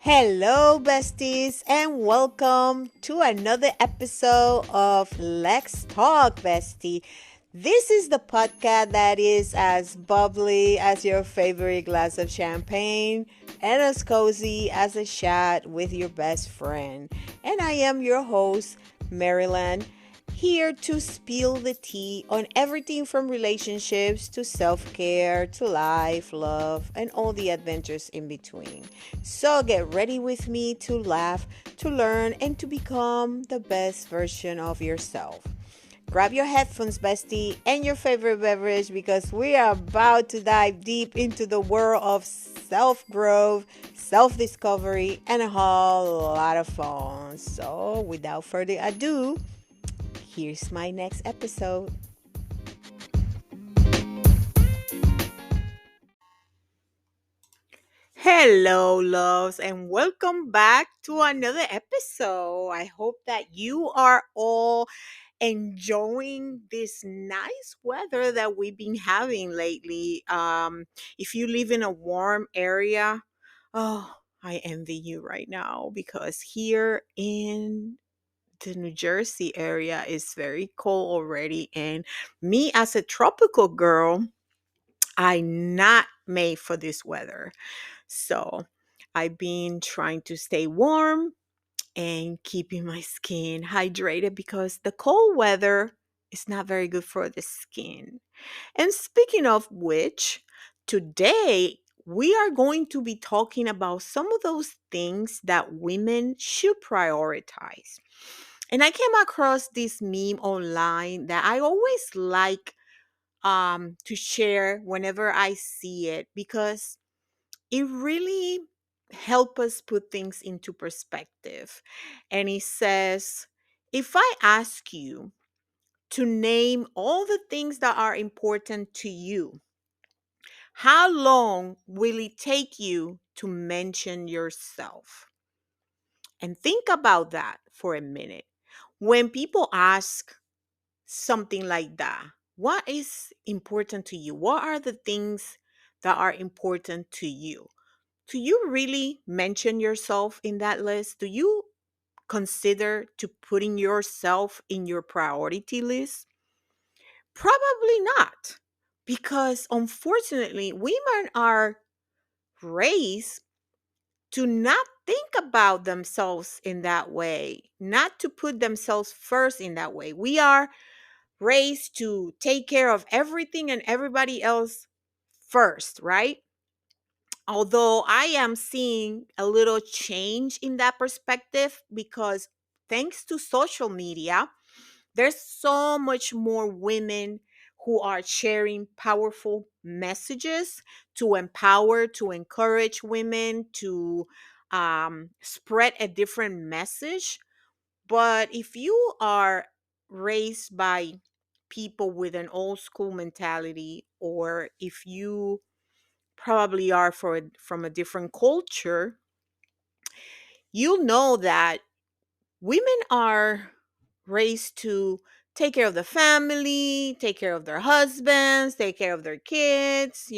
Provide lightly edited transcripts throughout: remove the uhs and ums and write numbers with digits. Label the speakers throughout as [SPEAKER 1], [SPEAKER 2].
[SPEAKER 1] Hello, besties, and welcome to another episode of Let's Talk, Bestie. This is the podcast that is as bubbly as your favorite glass of champagne and as cozy as a chat with your best friend. And I am your host, Maryland, here to spill the tea on everything from relationships to self care to life, love, and all the adventures in between. So get ready with me to laugh, to learn, and to become the best version of yourself. Grab your headphones, bestie, and your favorite beverage because we are about to dive deep into the world of self growth, self discovery, and a whole lot of fun. So, without further ado, here's my next episode. Hello, loves, and welcome back to another episode. I hope that you are all enjoying this nice weather that we've been having lately. If you live in a warm area, oh, I envy you right now because here in the New Jersey area is very cold already, and me as a tropical girl, I'm not made for this weather. So I've been trying to stay warm and keeping my skin hydrated because the cold weather is not very good for the skin. And speaking of which, today we are going to be talking about some of those things that women should prioritize. And I came across this meme online that I always like to share whenever I see it because it really help us put things into perspective. And it says, if I ask you to name all the things that are important to you, how long will it take you to mention yourself? And think about that for a minute. When people ask something like that, what is important to you? What are the things that are important to you? Do you really mention yourself in that list? Do you consider to putting yourself in your priority list? Probably not. Because unfortunately, women are raised to not think about themselves in that way, not to put themselves first in that way. We are raised to take care of everything and everybody else first, right? Although I am seeing a little change in that perspective because thanks to social media, there's so much more women who are sharing powerful messages to empower, to encourage women to spread a different message. But if you are raised by people with an old school mentality, or if you probably are from a different culture, you'll know that women are raised to take care of the family, take care of their husbands, take care of their kids,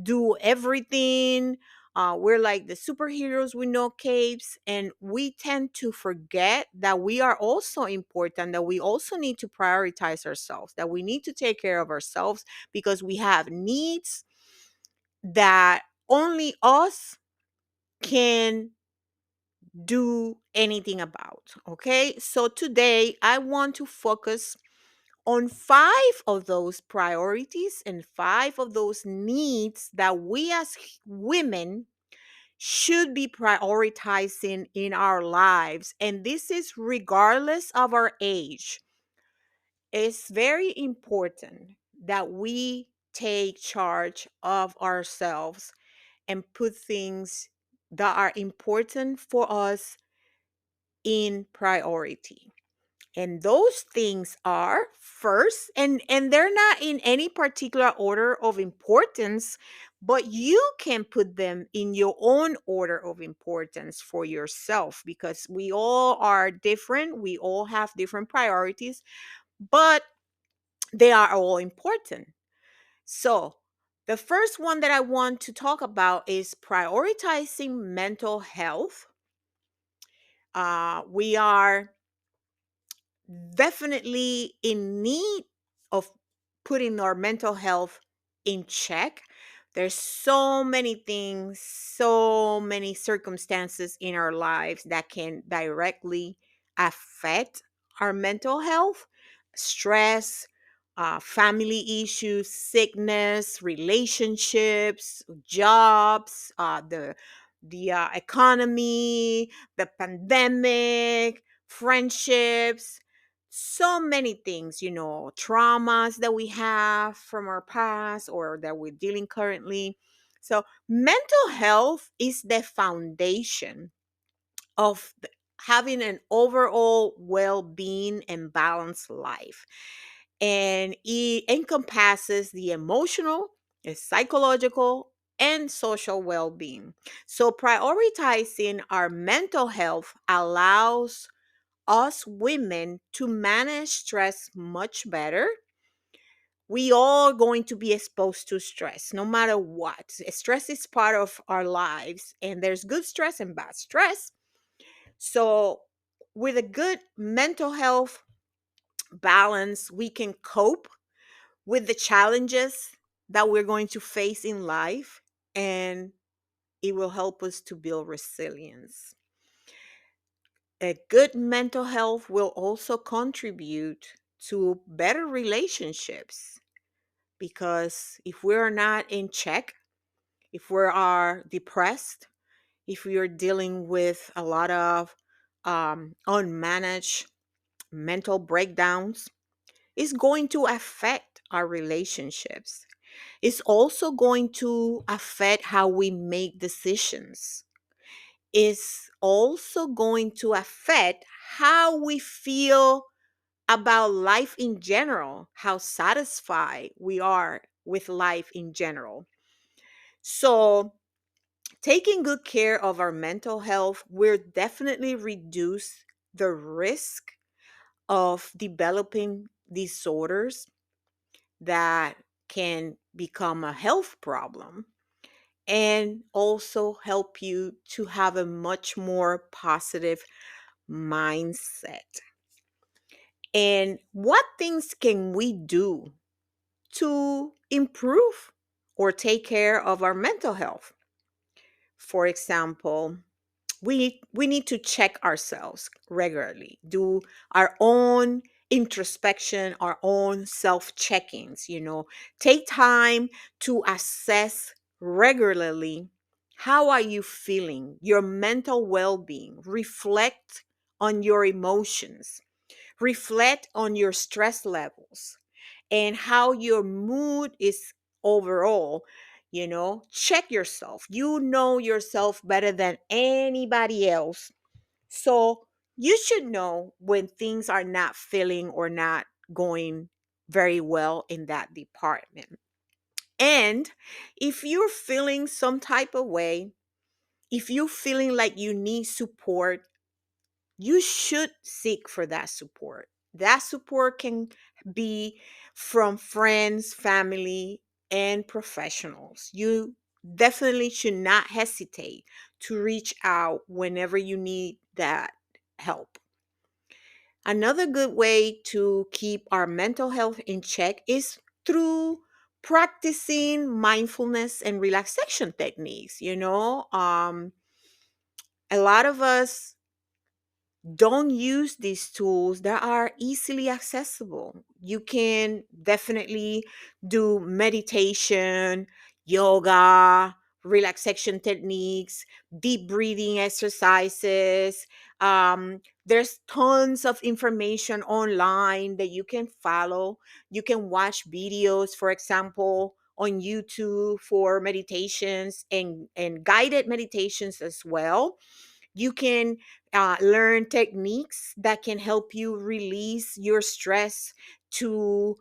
[SPEAKER 1] do everything. We're like the superheroes with no capes, and we tend to forget that we are also important, that we also need to prioritize ourselves, that we need to take care of ourselves because we have needs that only us can do anything about. Okay. So today I want to focus on five of those priorities and five of those needs that we as women should be prioritizing in our lives. And this is regardless of our age. It's very important that we take charge of ourselves and put things that are important for us in priority. And those things are first, and they're not in any particular order of importance, but you can put them in your own order of importance for yourself because we all are different. We all have different priorities, but they are all important. So, The first one that I want to talk about is prioritizing mental health. We are definitely in need of putting our mental health in check. There's so many things, so many circumstances in our lives that can directly affect our mental health. Stress, family issues, sickness, relationships, jobs, the economy, the pandemic, friendships, so many things, traumas that we have from our past or that we're dealing currently. So, mental health is the foundation of having an overall well being and balanced life. And it encompasses the emotional, the psychological, and social well being. So, prioritizing our mental health allows us women to manage stress much better. We all going to be exposed to stress no matter what. Stress is part of our lives, and there's good stress and bad stress. So with a good mental health balance, we can cope with the challenges that we're going to face in life, and it will help us to build resilience. A good mental health will also contribute to better relationships, because if we're not in check, if we are depressed, if we are dealing with a lot of unmanaged mental breakdowns, it's going to affect our relationships. It's also going to affect how we make decisions. It's also going to affect how we feel about life in general, how satisfied we are with life in general. So, taking good care of our mental health will definitely reduce the risk of developing disorders that can become a health problem, and also help you to have a much more positive mindset. And what things can we do to improve or take care of our mental health? For example, we need to check ourselves regularly, do our own introspection, our own self-checkings, take time to assess regularly, how are you feeling, your mental well-being, reflect on your emotions, reflect on your stress levels and how your mood is overall. Check yourself. You know yourself better than anybody else. So you should know when things are not feeling or not going very well in that department. And if you're feeling some type of way, if you're feeling like you need support, you should seek for that support. That support can be from friends, family, and professionals. You definitely should not hesitate to reach out whenever you need that help. Another good way to keep our mental health in check is through practicing mindfulness and relaxation techniques. A lot of us don't use these tools that are easily accessible. You can definitely do meditation, yoga, relaxation techniques, deep breathing exercises. There's tons of information online that you can follow. You can watch videos, for example, on YouTube for meditations and guided meditations as well. You can learn techniques that can help you release your stress, to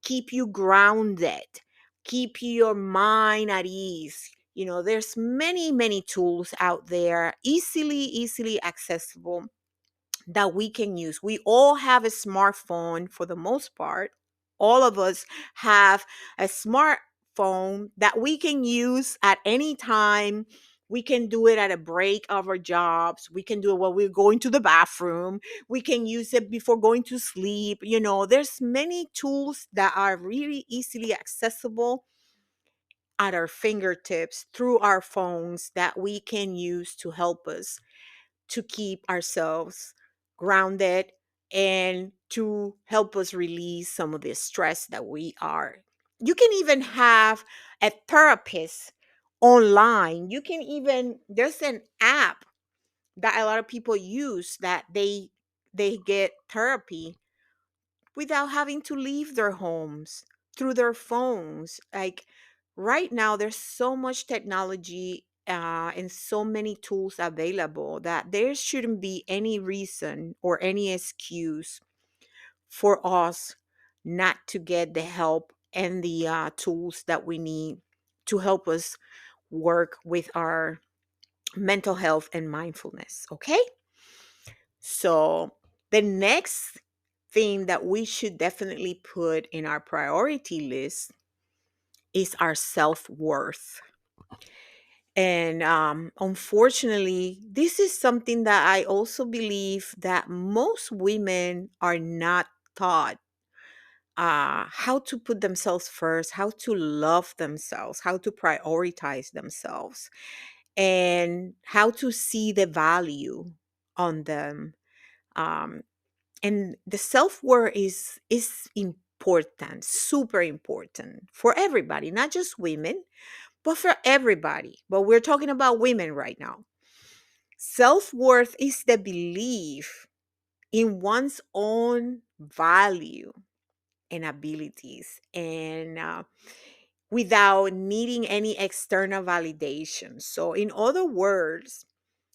[SPEAKER 1] keep you grounded, keep your mind at ease. There's many, many tools out there, easily accessible, that we can use. We all have a smartphone for the most part. All of us have a smartphone phone that we can use at any time. We can do it at a break of our jobs. We can do it while we're going to the bathroom. We can use it before going to sleep. There's many tools that are really easily accessible at our fingertips through our phones that we can use to help us to keep ourselves grounded and to help us release some of the stress that we are. You can even have a therapist online. There's an app that a lot of people use that they get therapy without having to leave their homes through their phones. Like right now, there's so much technology and so many tools available that there shouldn't be any reason or any excuse for us not to get the help and the tools that we need to help us work with our mental health and mindfulness. Okay. So, the next thing that we should definitely put in our priority list is our self worth. And unfortunately, this is something that I also believe that most women are not taught how to put themselves first, how to love themselves, how to prioritize themselves, and how to see the value on them. Um, and the self-worth is important, super important for everybody, not just women, but for everybody. But we're talking about women right now. Self-worth is the belief in one's own value and abilities, and without needing any external validation. So in other words,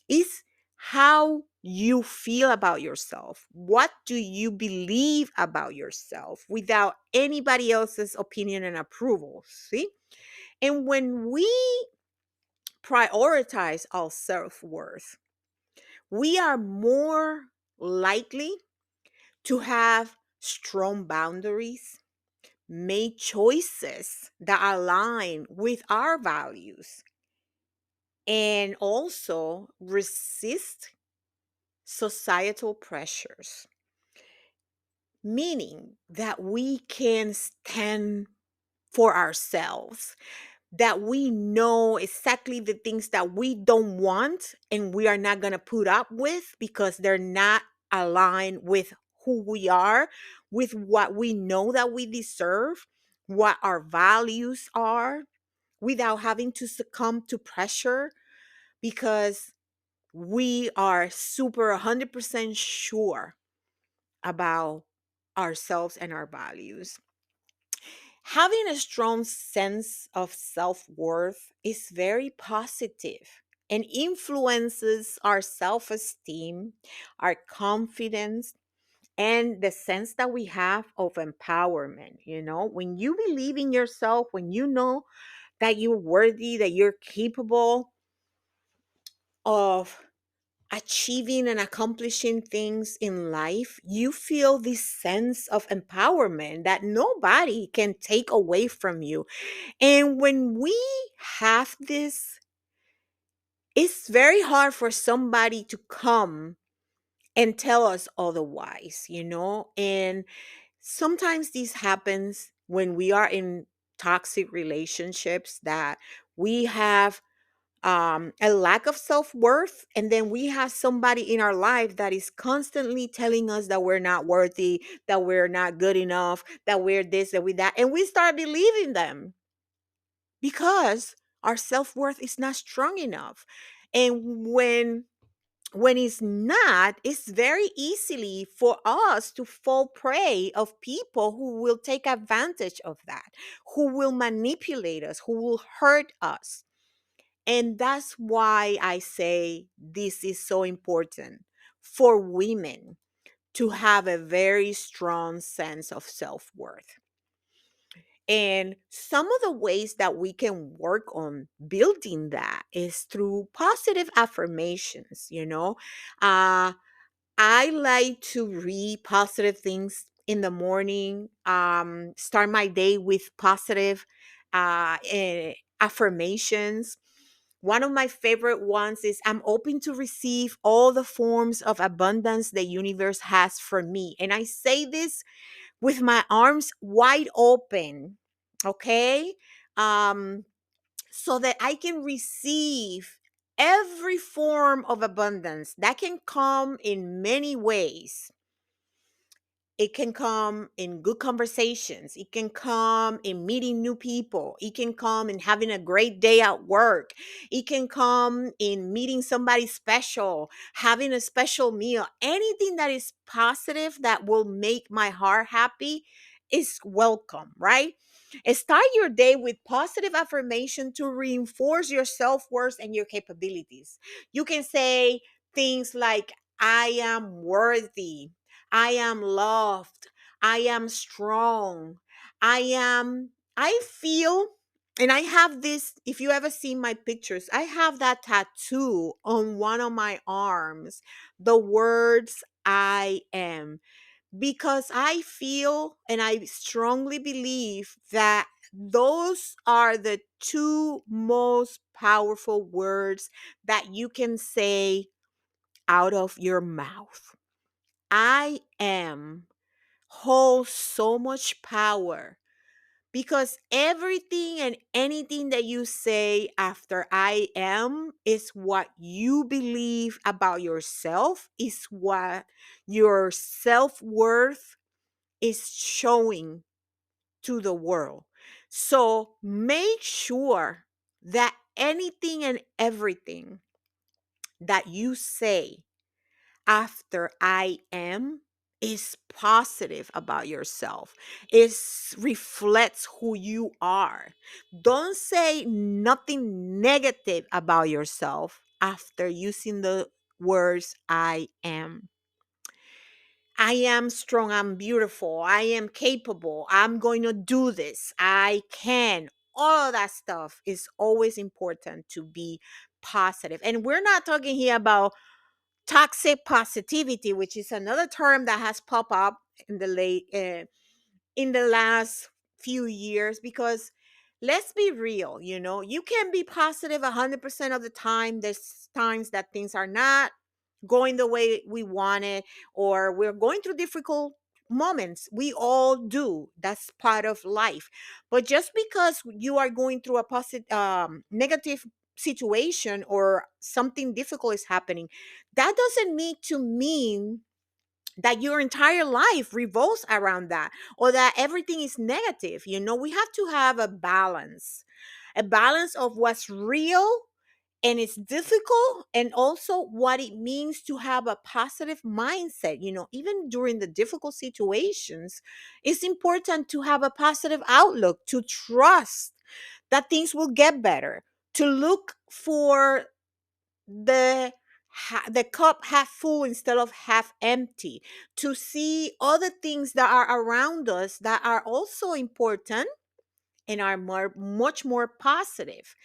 [SPEAKER 1] is how you feel about yourself. What do you believe about yourself without anybody else's opinion and approval? See? And when we prioritize our self worth, we are more likely to have strong boundaries, make choices that align with our values, and also resist societal pressures, meaning that we can stand for ourselves, that we know exactly the things that we don't want and we are not going to put up with because they're not aligned with who we are, with what we know that we deserve, what our values are, without having to succumb to pressure because we are super 100% sure about ourselves and our values. Having a strong sense of self worth is very positive and influences our self esteem, our confidence, and the sense that we have of empowerment. When you believe in yourself, when you know that you're worthy, that you're capable of achieving and accomplishing things in life, you feel this sense of empowerment that nobody can take away from you. And when we have this, it's very hard for somebody to come and tell us otherwise. And sometimes this happens when we are in toxic relationships that we have a lack of self-worth, and then we have somebody in our life that is constantly telling us that we're not worthy, that we're not good enough, that we're this, that we that, and we start believing them because our self-worth is not strong enough. And when it's not, it's very easily for us to fall prey of people who will take advantage of that, who will manipulate us, who will hurt us. And that's why I say this is so important for women to have a very strong sense of self worth. And some of the ways that we can work on building that is through positive affirmations. Uh, I like to read positive things in the morning, start my day with positive affirmations. One of my favorite ones is, I'm open to receive all the forms of abundance the universe has for me. And I say this with my arms wide open, okay? Um, so that I can receive every form of abundance that can come in many ways. It can come in good conversations. It can come in meeting new people. It can come in having a great day at work. It can come in meeting somebody special, having a special meal. Anything that is positive that will make my heart happy is welcome, right? Start your day with positive affirmation to reinforce your self worth and your capabilities. You can say things like, I am worthy. I am loved. I am strong. I feel, and I have this, if you ever seen my pictures, I have that tattoo on one of my arms, the words I am, because I feel and I strongly believe that those are the two most powerful words that you can say out of your mouth. I am holds so much power, because everything and anything that you say after I am is what you believe about yourself, is what your self worth is showing to the world. So make sure that anything and everything that you say after I am is positive about yourself. It reflects who you are. Don't say nothing negative about yourself after using the words I am. I am strong, I'm beautiful, I am capable, I'm going to do this, I can. All of that stuff is always important to be positive. And we're not talking here about toxic positivity, which is another term that has popped up in the last few years. Because let's be real, you can be positive 100% of the time. There's times that things are not going the way we want it, or we're going through difficult moments. We all do. That's part of life. But just because you are going through a positive negative situation, or something difficult is happening, that doesn't need to mean that your entire life revolves around that, or that everything is negative. We have to have a balance of what's real and it's difficult, and also what it means to have a positive mindset. Even during the difficult situations, it's important to have a positive outlook, to trust that things will get better, to look for the cup half full instead of half empty, to see other things that are around us that are also important and are much more positive.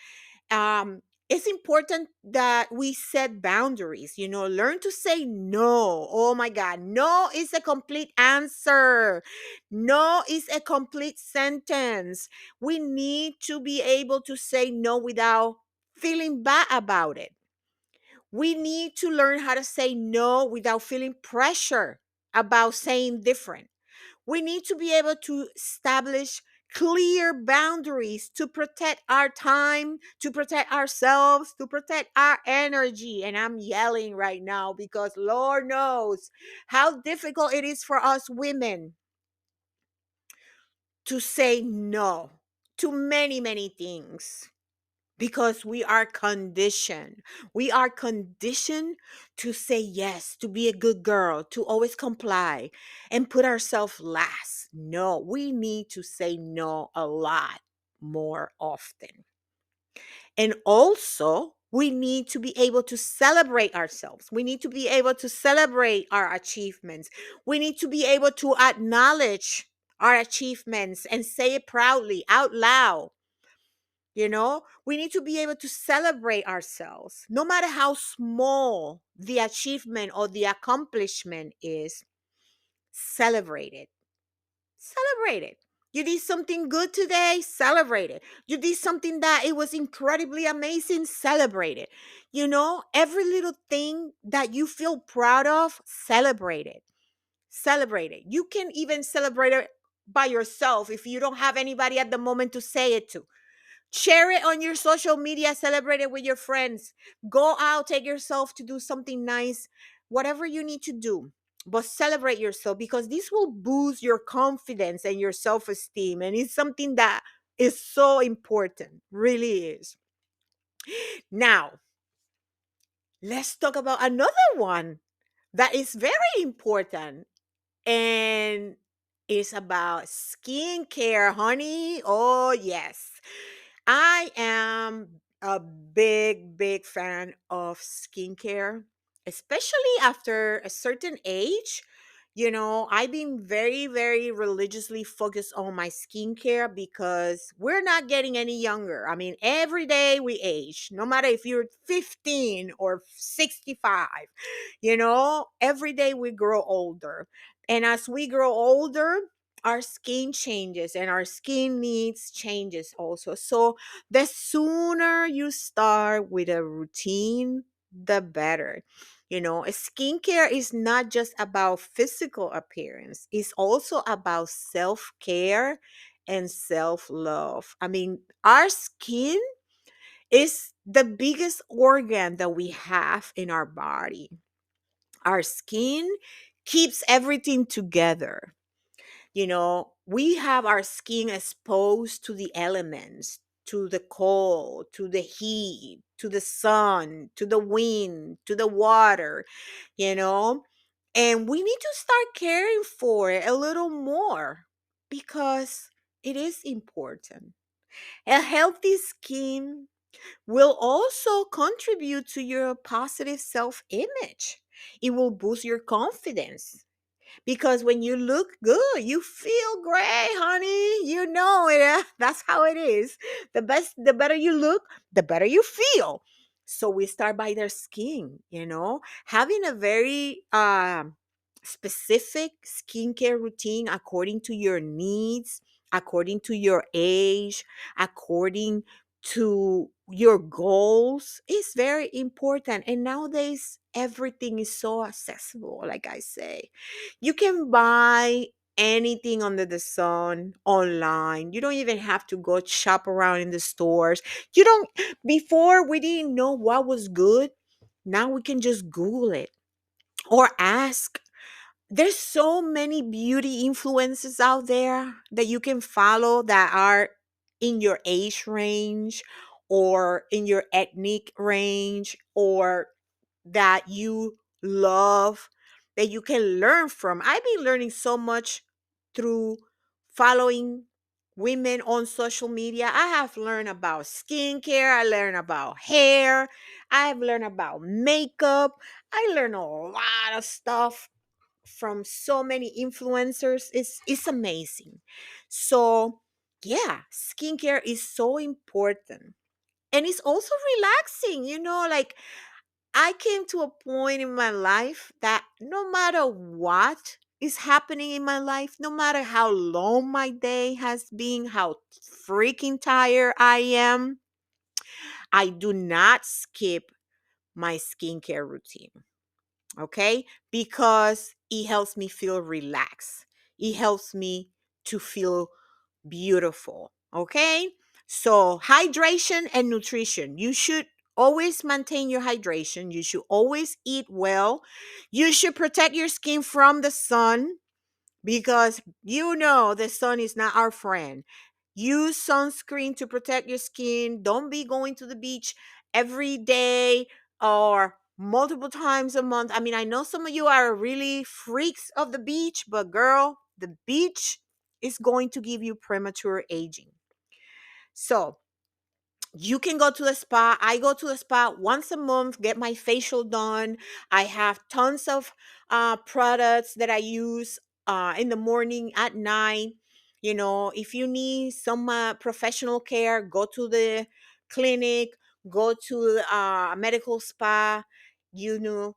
[SPEAKER 1] It's important that we set boundaries. Learn to say no. Oh my God, no is a complete answer. No is a complete sentence. We need to be able to say no without feeling bad about it. We need to learn how to say no without feeling pressure about saying different. We need to be able to establish clear boundaries to protect our time, to protect ourselves, to protect our energy. And I'm yelling right now because Lord knows how difficult it is for us women to say no to many, many things, because we are conditioned. We are conditioned to say yes, to be a good girl, to always comply and put ourselves last. No, we need to say no a lot more often. And also, we need to be able to celebrate ourselves. We need to be able to celebrate our achievements. We need to be able to acknowledge our achievements and say it proudly out loud. We need to be able to celebrate ourselves, no matter how small the achievement or the accomplishment is. Celebrate it. Celebrate it. You did something good today, celebrate it. You did something that it was incredibly amazing, celebrate it. Every little thing that you feel proud of, celebrate it. Celebrate it. You can even celebrate it by yourself if you don't have anybody at the moment to say it to. Share it on your social media, celebrate it with your friends. Go out, take yourself to do something nice, whatever you need to do. But celebrate yourself, because this will boost your confidence and your self esteem. And it's something that is so important, really is. Now, let's talk about another one that is very important, and it's about skincare, honey. Oh, yes. I am a big, big fan of skincare, especially after a certain age. I've been very, very religiously focused on my skincare because we're not getting any younger. I mean, every day we age, no matter if you're 15 or 65, every day we grow older. And as we grow older, our skin changes and our skin needs changes also. So the sooner you start with a routine, the better. Skincare is not just about physical appearance, it's also about self care and self love. I mean, our skin is the biggest organ that we have in our body. Our skin keeps everything together. We have our skin exposed to the elements, to the cold, to the heat, to the sun, to the wind, to the water, you know, and we need to start caring for it a little more because it is important. A healthy skin will also contribute to your positive self image. It will boost your confidence because when you look good, you feel great, honey. You know it. That's how it is. The better you look, the better you feel. So we start by their skin, having a very specific skincare routine according to your needs, according to your age, according to your goals is very important. And nowadays, everything is so accessible, like I say. You can buy anything under the sun online. You don't even have to go shop around in the stores. You don't, before we didn't know what was good. Now we can just Google it or ask. There's so many beauty influencers out there that you can follow that are in your age range or in your ethnic range or that you love, that you can learn from. I've been learning so much through following women on social media. I have learned about skincare, I learned about hair, I have learned about makeup. I learned a lot of stuff from so many influencers. It's amazing. So yeah, skincare is so important. And it's also relaxing, like I came to a point in my life that no matter what is happening in my life, no matter how long my day has been, how freaking tired I am, I do not skip my skincare routine. Okay? Because it helps me feel relaxed. It helps me to feel beautiful. Okay? So, hydration and nutrition. You should always maintain your hydration. You should always eat well. You should protect your skin from the sun because the sun is not our friend. Use sunscreen to protect your skin. Don't be going to the beach every day or multiple times a month. I mean, I know some of you are really freaks of the beach, but girl, the beach is going to give you premature aging. So, you can go to the spa. I go to the spa once a month, get my facial done. I have tons of products that I use in the morning, at night. If you need some professional care, go to the clinic, go to a medical spa. Do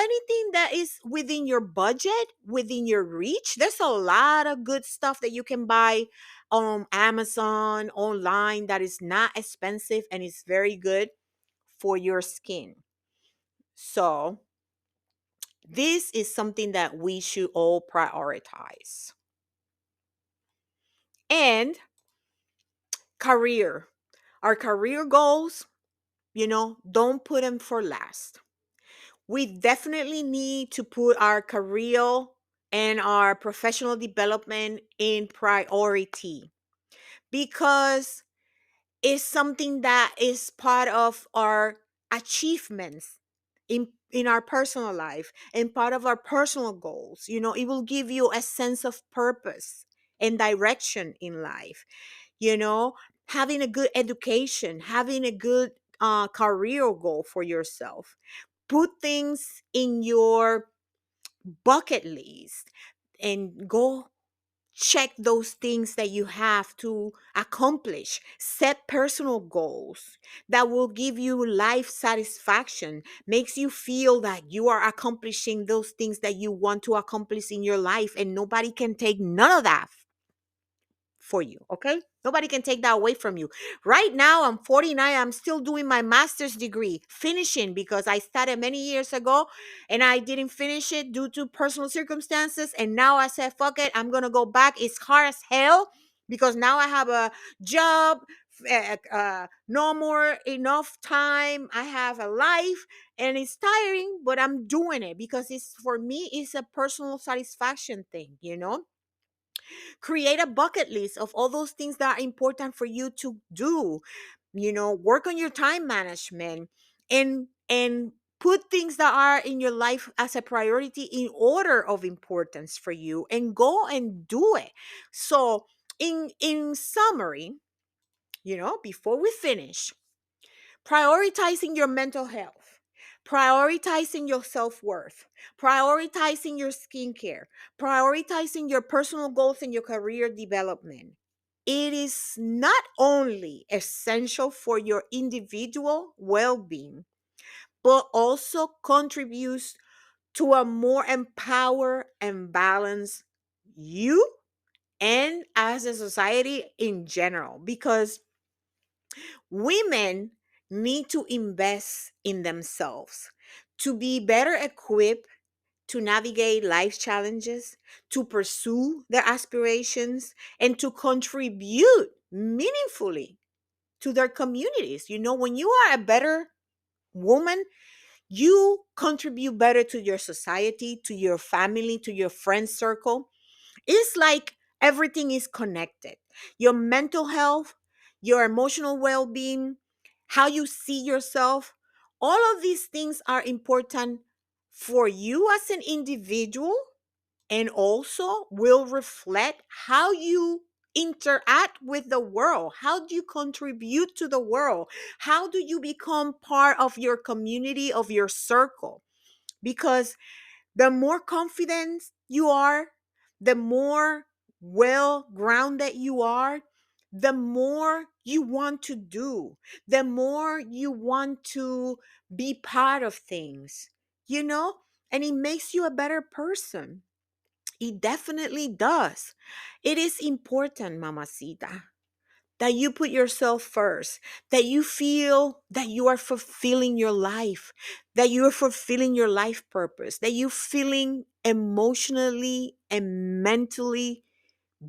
[SPEAKER 1] anything that is within your budget, within your reach. There's a lot of good stuff that you can buy on Amazon online that is not expensive and is very good for your skin. So, this is something that we should all prioritize. And career. Our career goals, don't put them for last. We definitely need to put our career and our professional development in priority because it's something that is part of our achievements in our personal life and part of our personal goals. It will give you a sense of purpose and direction in life. you know Having a good education, having a good career goal for yourself. Put things in your bucket list and go check those things that you have to accomplish. Set personal goals that will give you life satisfaction, makes you feel that you are accomplishing those things that you want to accomplish in your life, and nobody can take none of that for you, okay? Nobody can take that away from you. Right now, I'm 49. I'm still doing my master's degree, finishing because I started many years ago and I didn't finish it due to personal circumstances. And now I said, fuck it, I'm going to go back. It's hard as hell because now I have a job, no more enough time. I have a life and it's tiring, but I'm doing it because it's for me, it's a personal satisfaction thing. Create a bucket list of all those things that are important for you to do. Work on your time management and put things that are in your life as a priority in order of importance for you and go and do it. So in summary, before we finish, prioritizing your mental health, prioritizing your self worth, prioritizing your skincare, prioritizing your personal goals and your career development. It is not only essential for your individual well being, but also contributes to a more empowered and balanced you and as a society in general. Because women need to invest in themselves to be better equipped to navigate life challenges, to pursue their aspirations, and to contribute meaningfully to their communities. When you are a better woman, you contribute better to your society, to your family, to your friend circle. It's like everything is connected. Your mental health, your emotional well being, how you see yourself, all of these things are important for you as an individual and also will reflect how you interact with the world. How do you contribute to the world? How do you become part of your community, of your circle? Because the more confident you are, the more well grounded you are, the more you want to do, the more you want to be part of things, you know? And it makes you a better person. It definitely does. It is important, mamacita, that you put yourself first, that you feel that you are fulfilling your life, that you are fulfilling your life purpose, that you feeling emotionally and mentally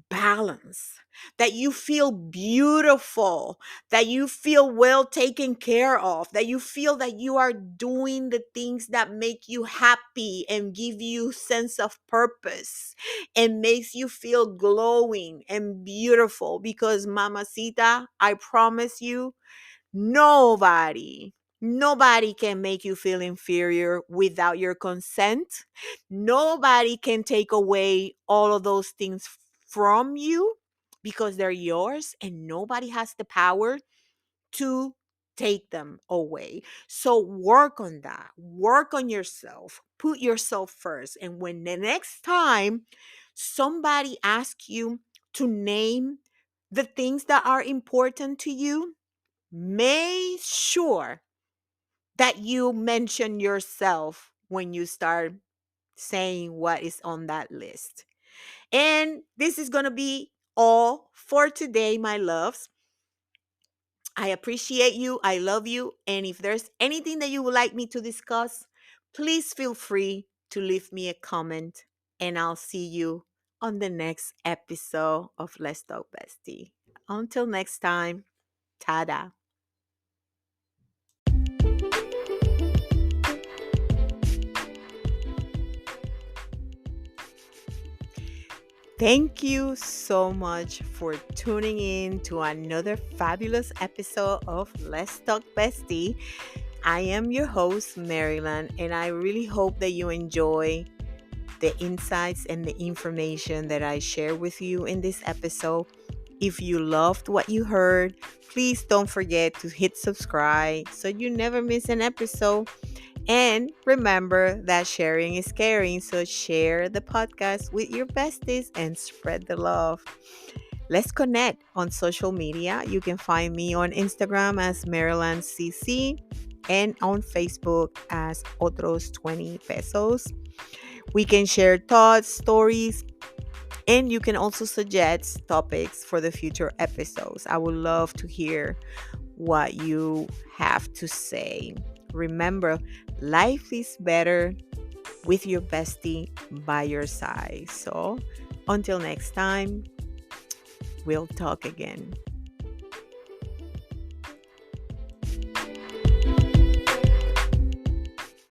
[SPEAKER 1] balance, that you feel beautiful, that you feel well taken care of, that you feel that you are doing the things that make you happy and give you sense of purpose and makes you feel glowing and beautiful. Because mamacita, I promise you, nobody can make you feel inferior without your consent. Nobody can take away all of those things from you because they're yours, and nobody has the power to take them away. So work on that. Work on yourself. Put yourself first. And when the next time somebody asks you to name the things that are important to you, make sure that you mention yourself when you start saying what is on that list. And this is going to be all for today, my loves. I appreciate you. I love you. And if there's anything that you would like me to discuss, please feel free to leave me a comment. And I'll see you on the next episode of Let's Talk Bestie. Until next time, tada. Thank you so much for tuning in to another fabulous episode of Let's Talk Bestie. I am your host, Maryland, and I really hope that you enjoy the insights and the information that I share with you in this episode. If you loved what you heard, please don't forget to hit subscribe so you never miss an episode. And remember that sharing is caring, so share the podcast with your besties and spread the love. Let's connect on social media. You can find me on Instagram as Meryland CC and on Facebook as Otros 20 Pesos. We can share thoughts, stories, and you can also suggest topics for the future episodes. I would love to hear what you have to say. Remember, life is better with your bestie by your side. So, until next time, we'll talk again.